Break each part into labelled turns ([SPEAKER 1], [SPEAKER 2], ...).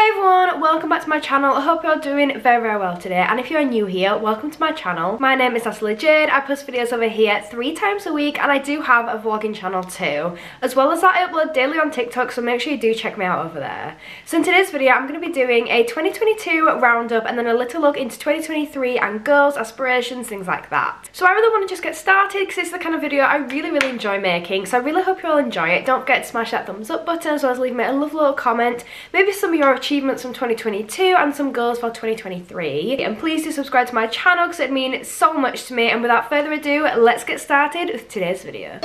[SPEAKER 1] Hey everyone, welcome back to my channel. I hope you're doing very well today, and if you're new here, welcome to my channel. My name is Natalie Jade. I post videos over here 3 times a week, and I do have a vlogging channel too. As well as that, I upload daily on TikTok, so make sure you do check me out over there. So in today's video, I'm going to be doing a 2022 roundup and then a little look into 2023 and goals, aspirations, things like that. So I really want to just get started because it's the kind of video I really enjoy making, so I really hope you all enjoy it. Don't forget to smash that thumbs up button as well as leave me a lovely little comment, maybe some of your achievements from 2022 and some goals for 2023, and please do subscribe to my channel because it'd mean so much to me. And without further ado, let's get started with today's video.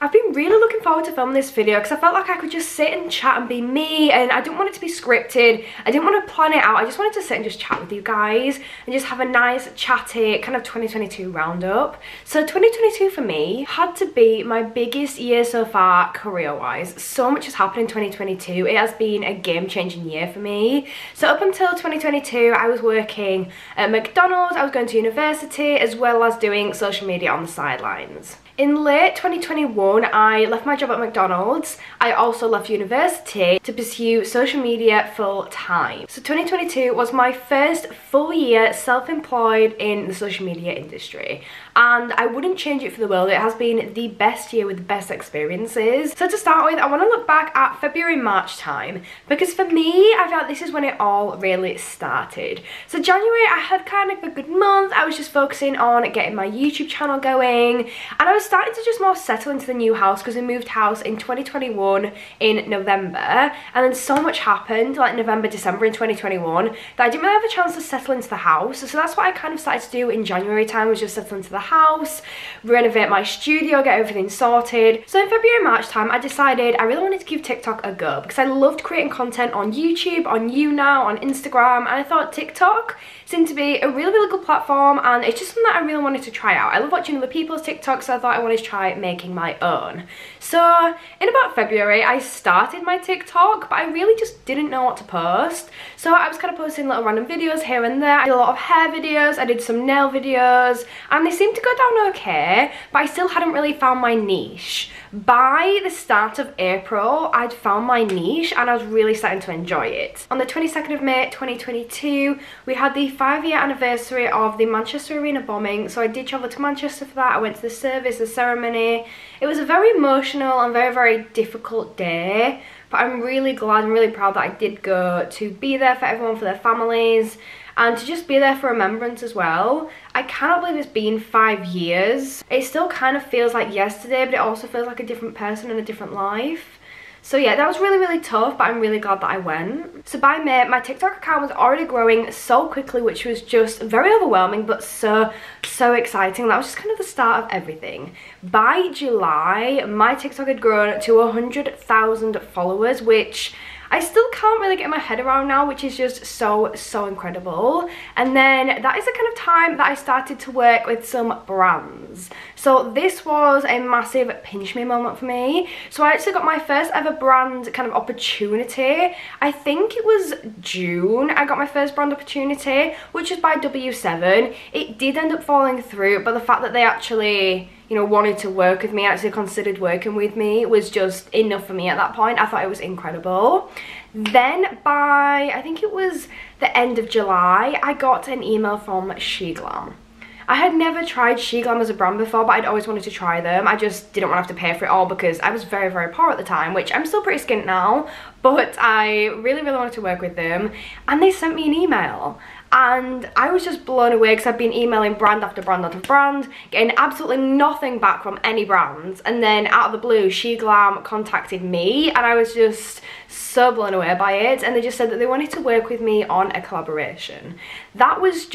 [SPEAKER 1] I've been really looking forward to filming this video because I felt like I could just sit and chat and be me, and I didn't want it to be scripted. I didn't want to plan it out. I just wanted to sit and just chat with you guys and just have a nice chatty kind of 2022 roundup. So 2022 for me had to be my biggest year so far career-wise. So much has happened in 2022. It has been a game-changing year for me. So up until 2022, I was working at McDonald's, I was going to university, as well as doing social media on the sidelines. In late 2021, I left my job at McDonald's. I also left university to pursue social media full time. So 2022 was my first full year self-employed in the social media industry, and I wouldn't change it for the world. It has been the best year with the best experiences. So to start with, I want to look back at February-March time, because for me, I felt this is when it all really started. So January, I had kind of a good month. I was just focusing on getting my YouTube channel going, and I was starting to just more settle into the new house because we moved house in 2021 in November, and then so much happened like November, December in 2021 that I didn't really have a chance to settle into the house. So that's what I kind of started to do in January time, was just settle into the house, renovate my studio, get everything sorted. So in February, March time, I decided I really wanted to give TikTok a go because I loved creating content on YouTube, on YouNow, on Instagram, and I thought TikTok seemed to be a really good platform, and it's just something that I really wanted to try out. I love watching other people's TikToks, so I thought I wanted to try making my own. So in about February, I started my TikTok, but I really just didn't know what to post. So I was kind of posting little random videos here and there. I did a lot of hair videos, I did some nail videos, and they seemed to go down okay, but I still hadn't really found my niche. By the start of April, I'd found my niche and I was really starting to enjoy it. On the 22nd of May 2022, we had the 5-year anniversary of the Manchester Arena bombing, so I did travel to Manchester for that. I went to the service, the ceremony. It was a very emotional and very difficult day, but I'm really glad and really proud that I did go to be there for everyone, for their families, and to just be there for remembrance as well. I cannot believe it's been 5 years. It still kind of feels like yesterday, but it also feels like a different person and a different life. So yeah, that was really tough, but I'm really glad that I went. So by May, my TikTok account was already growing so quickly, which was just very overwhelming, but so exciting. That was just kind of the start of everything. By July, my TikTok had grown to 100,000 followers, which I still can't really get my head around now, which is just so incredible. And then that is the kind of time that I started to work with some brands. So this was a massive pinch me moment for me. So I actually got my first ever brand kind of opportunity. I think it was June I got my first brand opportunity, which is by W7. It did end up falling through, but the fact that they actually, you know, wanted to work with me, actually considered working with me, was just enough for me at that point. I thought it was incredible. Then by, I think it was the end of July, I got an email from SheGlam. I had never tried SheGlam as a brand before, but I'd always wanted to try them. I just didn't want to have to pay for it all because I was very poor at the time, which I'm still pretty skint now, but I really wanted to work with them. And they sent me an email, and I was just blown away because I've been emailing brand after brand after brand, getting absolutely nothing back from any brands, and then out of the blue, SheGlam contacted me, and I was just so blown away by it, and they just said that they wanted to work with me on a collaboration. That was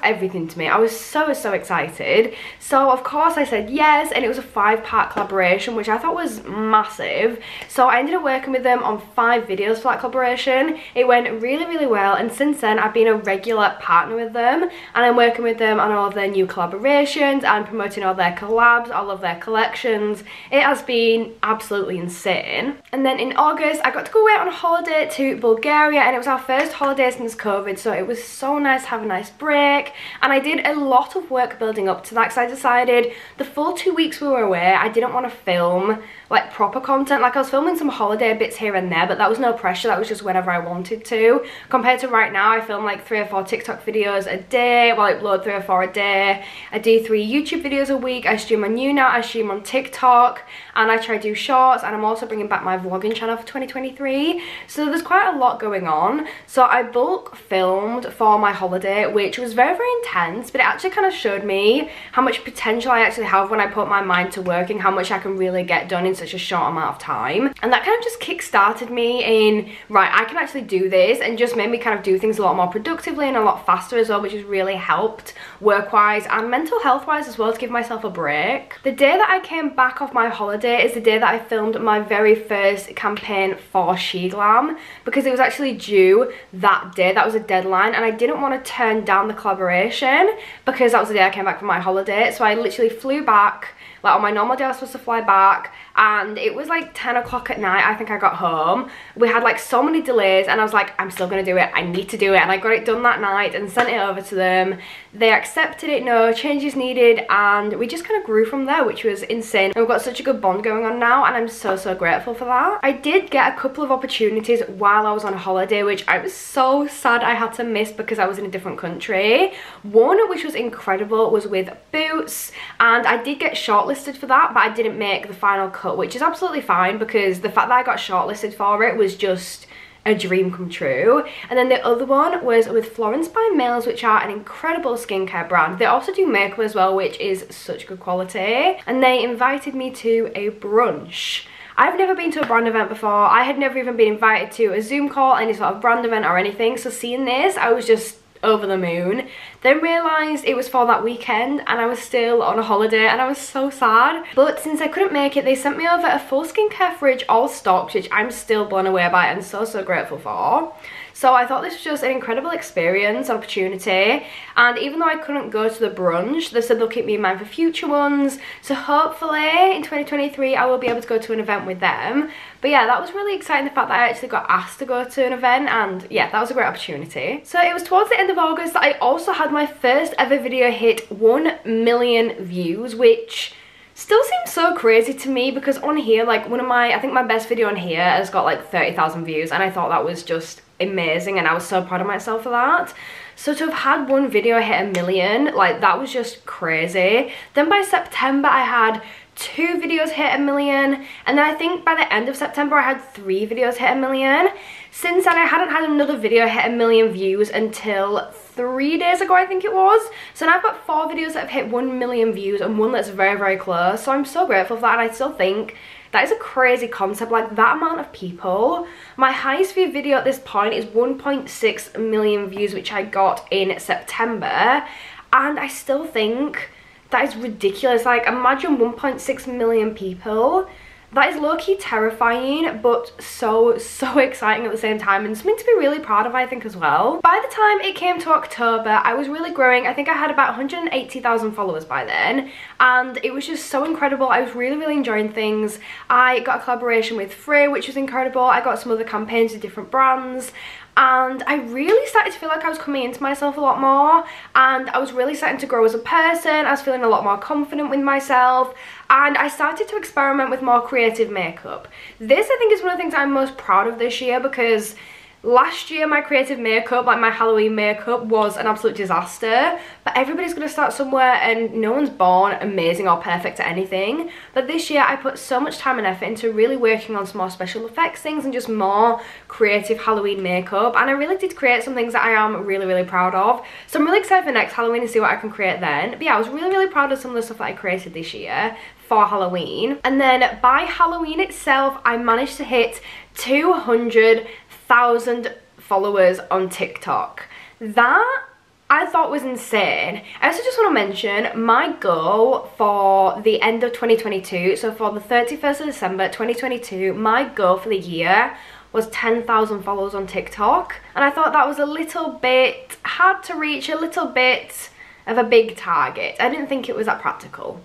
[SPEAKER 1] everything to me. I was so excited. So of course I said yes, and it was a 5-part collaboration, which I thought was massive. So I ended up working with them on 5 videos for that collaboration. It went really well, and since then I've been a regular partner with them, and I'm working with them on all of their new collaborations and promoting all their collabs, all of their collections. It has been absolutely insane. And then in August I got to go away on a holiday to Bulgaria, and it was our first holiday since COVID, so it was so nice to have a nice break. break, and I did a lot of work building up to that because I decided the full 2 weeks we were away I didn't want to film like proper content. Like I was filming some holiday bits here and there, but that was no pressure, that was just whenever I wanted to, compared to right now I film like 3 or 4 TikTok videos a day, well I upload 3 or 4 a day, I do 3 YouTube videos a week, I stream on YouNow, I stream on TikTok, and I try to do shorts, and I'm also bringing back my vlogging channel for 2023, so there's quite a lot going on. So I bulk filmed for my holiday, which was very, very intense, but it actually kind of showed me how much potential I actually have when I put my mind to working, how much I can really get done in such a short amount of time. And that kind of just kick-started me in, right, I can actually do this, and just made me kind of do things a lot more productively and a lot faster as well, which has really helped work-wise and mental health-wise as well, to give myself a break. The day that I came back off my holiday is the day that I filmed my very first campaign for She Glam, because it was actually due that day, that was a deadline, and I didn't want to turn down the collaboration because that was the day I came back from my holiday. So I literally flew back, like on my normal day I was supposed to fly back, and it was like 10 o'clock at night I think I got home. We had like so many delays, and I was like, I'm still gonna do it, I need to do it, and I got it done that night and sent it over to them. They accepted it, no changes needed, and we just kind of grew from there, which was insane. And we've got such a good bond going on now, and I'm so, so grateful for that. I did get a couple of opportunities while I was on holiday, which I was so sad I had to miss because I was in a different country. One, which was incredible, was with Boots, and I did get shortlisted for that, but I didn't make the final cut, which is absolutely fine because the fact that I got shortlisted for it was just a dream come true. And then the other one was with Florence by Mills, which are an incredible skincare brand. They also do makeup as well, which is such good quality, and they invited me to a brunch. I've never been to a brand event before. I had never even been invited to a Zoom call, any sort of brand event or anything, so seeing this I was just over the moon. Then realised it was for that weekend and I was still on a holiday, and I was so sad. But since I couldn't make it, they sent me over a full skincare fridge, all stocked, which I'm still blown away by and so, so grateful for. So I thought this was just an incredible experience, opportunity, and even though I couldn't go to the brunch, they said they'll keep me in mind for future ones, so hopefully in 2023 I will be able to go to an event with them. But yeah, that was really exciting, the fact that I actually got asked to go to an event, and yeah, that was a great opportunity. So it was towards the end of August that I also had my first ever video hit 1 million views, which still seems so crazy to me because on here, like I think my best video on here has got like 30,000 views, and I thought that was just amazing, and I was so proud of myself for that. So to have had one video hit 1 million, like that was just crazy. Then by September I had 2 videos hit 1 million, and then I think by the end of September I had 3 videos hit 1 million. Since then I hadn't had another video hit 1 million views until 3 days ago, I think it was. So now I've got 4 videos that have hit 1 million views and one that's very, very close. So I'm so grateful for that, and I still think that is a crazy concept, like that amount of people. My highest view video at this point is 1.6 million views, which I got in September, and I still think that is ridiculous. Like imagine 1.6 million people. That is low-key terrifying, but so, so exciting at the same time, and something to be really proud of, I think, as well. By the time it came to October, I was really growing. I think I had about 180,000 followers by then, and it was just so incredible. I was really, really enjoying things. I got a collaboration with Frey, which was incredible. I got some other campaigns with different brands, and I really started to feel like I was coming into myself a lot more, and I was really starting to grow as a person. I was feeling a lot more confident with myself, and I started to experiment with more creative makeup. This, I think, is one of the things I'm most proud of this year, because last year my creative makeup, like my Halloween makeup, was an absolute disaster. But everybody's going to start somewhere, and no one's born amazing or perfect at anything. But this year I put so much time and effort into really working on some more special effects things and just more creative Halloween makeup, and I really did create some things that I am really, really proud of. So I'm really excited for next Halloween to see what I can create then. But yeah, I was really, really proud of some of the stuff that I created this year for Halloween. And then by Halloween itself, I managed to hit 200,000 followers on TikTok. That I thought was insane. I also just want to mention my goal for the end of 2022, so for the 31st of December 2022, my goal for the year was 10,000 followers on TikTok, and I thought that was a little bit hard to reach, a little bit of a big target. I didn't think it was that practical.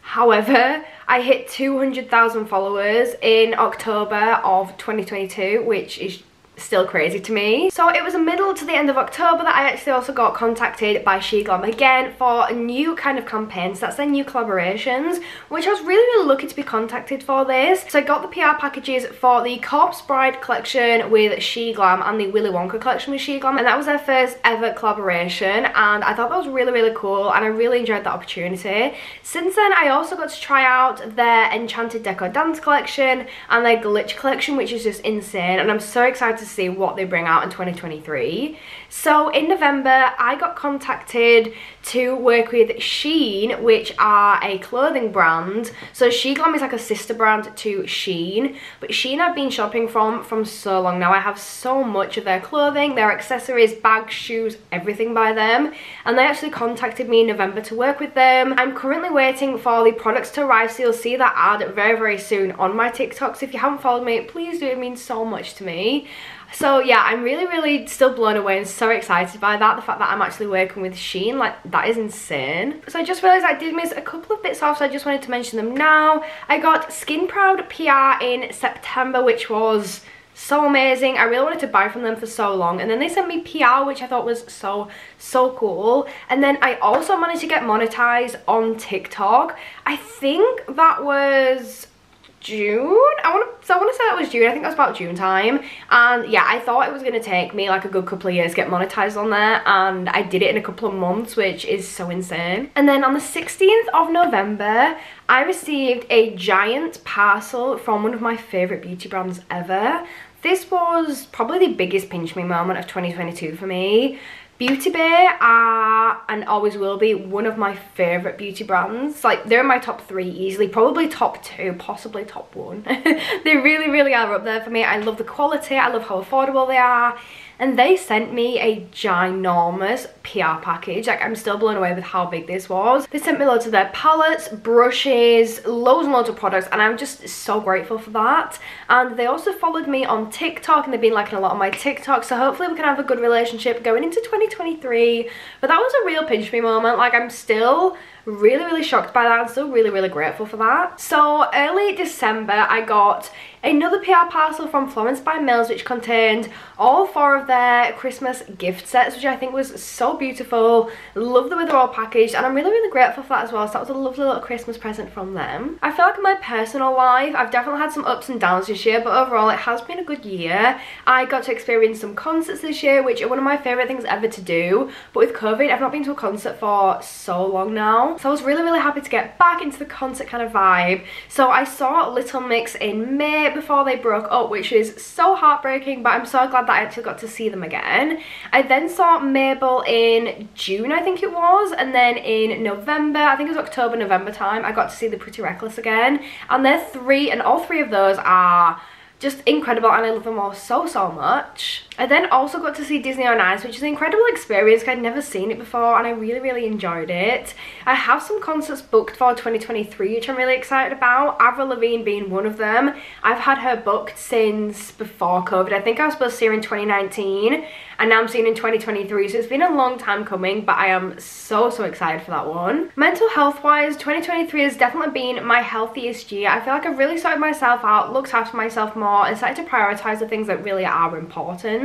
[SPEAKER 1] However, I hit 200,000 followers in October of 2022, which is still crazy to me. So it was the middle to the end of October that I actually also got contacted by SheGlam again for a new kind of campaigns. That's their new collaborations, which I was really lucky to be contacted for this. So I got the PR packages for the Corpse Bride collection with SheGlam and the Willy Wonka collection with SheGlam, and that was their first ever collaboration, and I thought that was really cool, and I really enjoyed that opportunity. Since then, I also got to try out their Enchanted Deco Dance collection and their Glitch collection, which is just insane, and I'm so excited to see what they bring out in 2023. So in November, I got contacted to work with Shein, which are a clothing brand. So SheGlam is like a sister brand to Shein, but Shein I've been shopping from so long now. I have so much of their clothing, their accessories, bags, shoes, everything by them, and they actually contacted me in November to work with them. I'm currently waiting for the products to arrive, so you'll see that ad very soon on my TikTok. So if you haven't followed me, please do, it means so much to me. So yeah, I'm really still blown away and so excited by that. The fact that I'm actually working with Shein, like, that is insane. So I just realised I did miss a couple of bits off, so I just wanted to mention them now. I got Skin Proud PR in September, which was so amazing. I really wanted to buy from them for so long, and then they sent me PR, which I thought was so cool. And then I also managed to get monetized on TikTok. I think that was June. I want to say that was June. I think that was about June time. And yeah, I thought it was going to take me like a good couple of years to get monetized on there, and I did it in a couple of months, which is so insane. And then on the 16th of November, I received a giant parcel from one of my favorite beauty brands ever. This was probably the biggest pinch me moment of 2022 for me. Beauty Bay are, and always will be, one of my favourite beauty brands. Like, they're in my top 3 easily, probably top 2, possibly top 1. They really are up there for me. I love the quality, I love how affordable they are. And they sent me a ginormous PR package. Like, I'm still blown away with how big this was. They sent me loads of their palettes, brushes, loads and loads of products, and I'm just so grateful for that. And they also followed me on TikTok, and they've been liking a lot of my TikTok, so hopefully we can have a good relationship going into 2023. But that was a real pinch me moment. Like, I'm still really shocked by that. I'm still really grateful for that. So early December, I got another PR parcel from Florence by Mills, which contained all 4 of their Christmas gift sets, which I think was so beautiful. Love the way they're all packaged, and I'm really grateful for that as well. So that was a lovely little Christmas present from them. I feel like in my personal life, I've definitely had some ups and downs this year, but overall it has been a good year. I got to experience some concerts this year, which are one of my favourite things ever to do, but with COVID, I've not been to a concert for so long now. So I was really happy to get back into the concert kind of vibe. So I saw Little Mix in May before they broke up, which is so heartbreaking, but I'm so glad that I actually got to see them again. I then saw Mabel in June, I think it was, and then in November, I think it was October, November time, I got to see the Pretty Reckless again, and they're 3, and all 3 of those are just incredible, and I love them all so much. I then also got to see Disney on Ice, which is an incredible experience. I'd never seen it before, and I really enjoyed it. I have some concerts booked for 2023, which I'm really excited about, Avril Lavigne being one of them. I've had her booked since before COVID. I think I was supposed to see her in 2019, and now I'm seeing in 2023, so it's been a long time coming, but I am so excited for that one. Mental health wise, 2023 has definitely been my healthiest year. I feel like I've really sorted myself out, looked after myself more, and started to prioritise the things that really are important.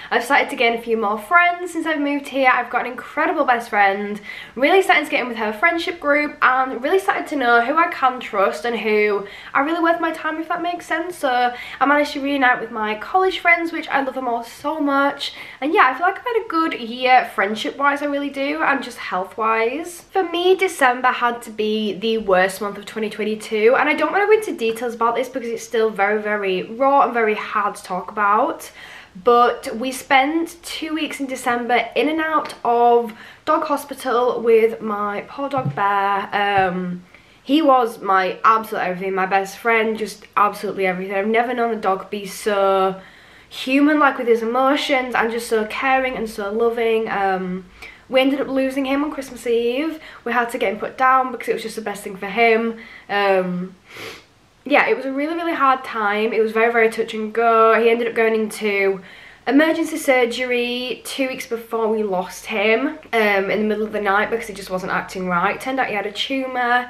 [SPEAKER 1] I've started to gain a few more friends since I've moved here. I've got an incredible best friend, really started to get in with her friendship group, and really started to know who I can trust and who are really worth my time, if that makes sense. So I managed to reunite with my college friends, which I love them all so much. And yeah, I feel like I've had a good year friendship wise, I really do, and just health wise. For me, December had to be the worst month of 2022, and I don't want to go into details about this because it's still very raw and very hard to talk about. But we spent 2 weeks in December in and out of dog hospital with my poor dog Bear. He was my absolute everything, my best friend, just absolutely everything. I've never known a dog be so human, like with his emotions, and just so caring and so loving. We ended up losing him on Christmas Eve. We had to get him put down because it was just the best thing for him. Yeah, it was a really hard time. It was very touch and go. He ended up going into emergency surgery 2 weeks before we lost him, in the middle of the night, because he just wasn't acting right. Turned out he had a tumour,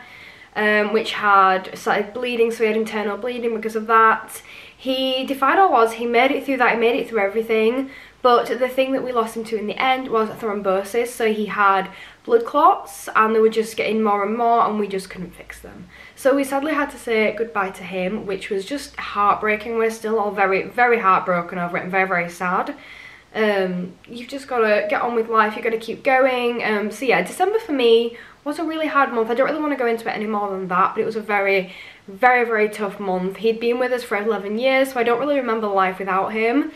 [SPEAKER 1] which had started bleeding, so he had internal bleeding because of that. He defied all odds, he made it through that, he made it through everything. But the thing that we lost him to in the end was thrombosis. So he had blood clots and they were just getting more and more and we just couldn't fix them. So we sadly had to say goodbye to him, which was just heartbreaking. We're still all very, very heartbroken over it and very, very sad. You've just got to get on with life, you've got to keep going. So yeah, December for me was a really hard month. I don't really want to go into it any more than that, but it was a very, very, very tough month. He'd been with us for 11 years, so I don't really remember life without him.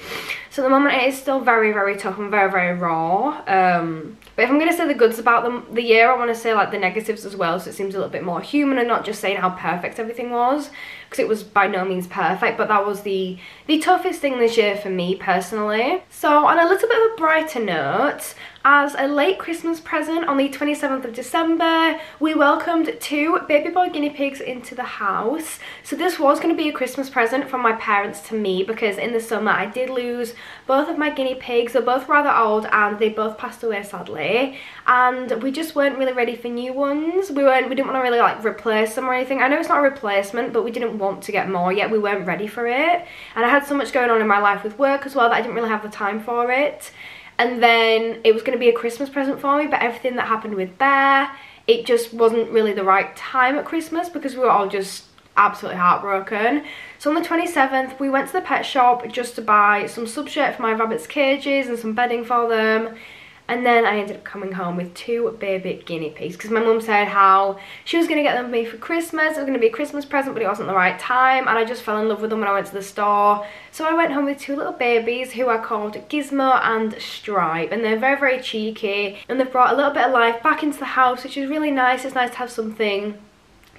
[SPEAKER 1] So at the moment it is still very, very tough and very, very raw. But if I'm going to say the goods about the year, I want to say like the negatives as well, so it seems a little bit more human and not just saying how perfect everything was, because it was by no means perfect, but that was the toughest thing this year for me personally. So on a little bit of a brighter note, as a late Christmas present on the 27th of December, we welcomed 2 baby boy guinea pigs into the house. So this was going to be a Christmas present from my parents to me, because in the summer I did lose both of my guinea pigs. They're both rather old and they both passed away sadly, and we just weren't really ready for new ones. We didn't want to really like replace them or anything. I know it's not a replacement, but we didn't want to get more yet. We weren't ready for it, and I had so much going on in my life with work as well that I didn't really have the time for it. And then it was going to be a Christmas present for me, but everything that happened with Bear, it just wasn't really the right time at Christmas because we were all just absolutely heartbroken. So on the 27th, we went to the pet shop just to buy some substrate for my rabbits' cages and some bedding for them. And then I ended up coming home with 2 baby guinea pigs because my mum said how she was going to get them for me for Christmas. It was going to be a Christmas present, but it wasn't the right time. And I just fell in love with them when I went to the store. So I went home with 2 little babies who are called Gizmo and Stripe. And they're very, very cheeky. And they've brought a little bit of life back into the house, which is really nice. It's nice to have something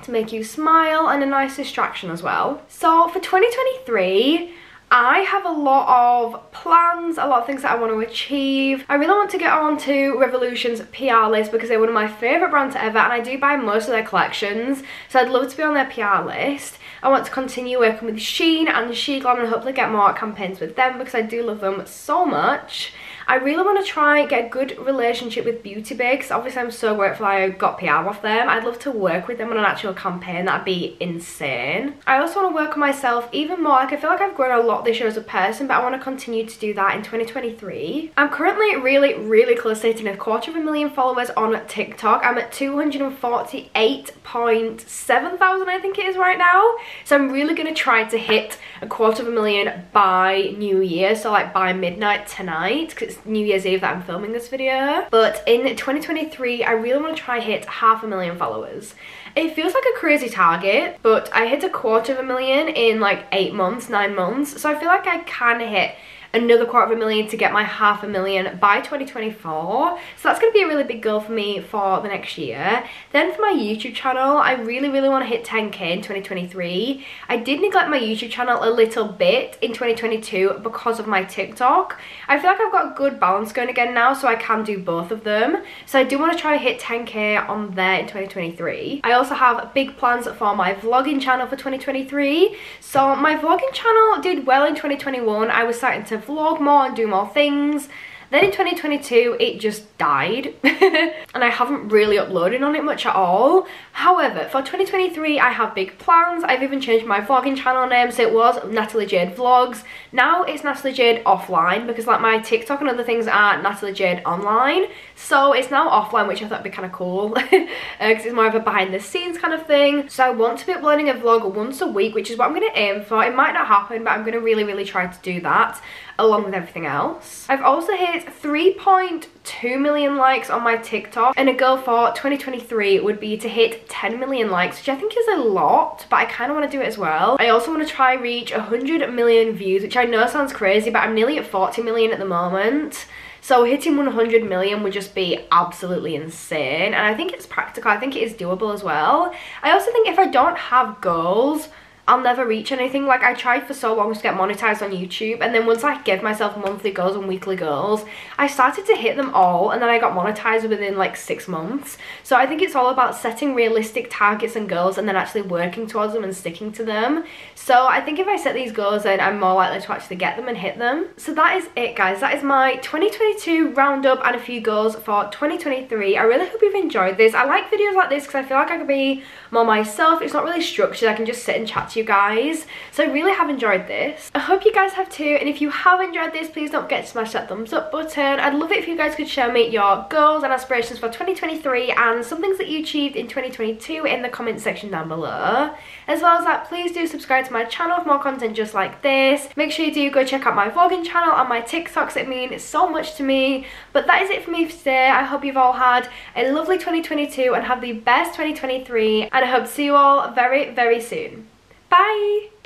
[SPEAKER 1] to make you smile and a nice distraction as well. So for 2023... I have a lot of plans, a lot of things that I want to achieve. I really want to get on to Revolution's PR list because they're one of my favourite brands ever, and I do buy most of their collections, so I'd love to be on their PR list. I want to continue working with Shein and Sheglam and hopefully get more campaigns with them because I do love them so much. I really want to try and get a good relationship with Beauty Bay because obviously I'm so grateful I got PR off them. I'd love to work with them on an actual campaign. That'd be insane. I also want to work on myself even more. Like, I feel like I've grown a lot this year as a person, but I want to continue to do that in 2023. I'm currently really, really close to hitting 250,000 followers on TikTok. I'm at 248.7 thousand, I think it is right now. So I'm really going to try to hit 250,000 by New Year, so like by midnight tonight, because it's New Year's Eve that I'm filming this video. But in 2023, I really want to try hit 500,000 followers. It feels like a crazy target, but I hit 250,000 in like 8 months, 9 months. So I feel like I can hit another 250,000 to get my 500,000 by 2024. So that's going to be a really big goal for me for the next year. Then for my YouTube channel, I really, really want to hit 10k in 2023. I did neglect my YouTube channel a little bit in 2022 because of my TikTok. I feel like I've got a good balance going again now, so I can do both of them. So I do want to try to hit 10k on there in 2023. I also have big plans for my vlogging channel for 2023. So my vlogging channel did well in 2021. I was starting to vlog more and do more things. Then in 2022 it just died and I haven't really uploaded on it much at all. However, for 2023 I have big plans. I've even changed my vlogging channel name, so it was Natalie Jade Vlogs. Now it's Natalie Jade Offline because like my TikTok and other things are NatalieJadeOnline. So it's now offline, which I thought would be kind of cool because it's more of a behind the scenes kind of thing. So I want to be uploading a vlog once a week, which is what I'm going to aim for. It might not happen, but I'm going to really, really try to do that along with everything else. I've also hit 3.2 million likes on my TikTok, and a goal for 2023 would be to hit 10 million likes, which I think is a lot, but I kind of want to do it as well. I also want to try reach 100 million views, which I know sounds crazy, but I'm nearly at 40 million at the moment. So hitting 100 million would just be absolutely insane, and I think it's practical. I think it is doable as well. I also think if I don't have goals, I'll never reach anything. Like, I tried for so long to get monetized on YouTube, and then once I gave myself monthly goals and weekly goals, I started to hit them all, and then I got monetized within like 6 months. So I think it's all about setting realistic targets and goals and then actually working towards them and sticking to them. So I think if I set these goals, then I'm more likely to actually get them and hit them. So that is it, guys. That is my 2022 roundup and a few goals for 2023. I really hope you've enjoyed this. I like videos like this because I feel like I can be more myself. It's not really structured. I can just sit and chat to you to you guys. So I really have enjoyed this. I hope you guys have too, and if you have enjoyed this, please don't forget to smash that thumbs up button. I'd love it if you guys could share me your goals and aspirations for 2023 and some things that you achieved in 2022 in the comment section down below. As well as that, please do subscribe to my channel for more content just like this. Make sure you do go check out my vlogging channel and my TikToks. It means so much to me. But that is it for me for today. I hope you've all had a lovely 2022 and have the best 2023, and I hope to see you all very, very soon. Bye!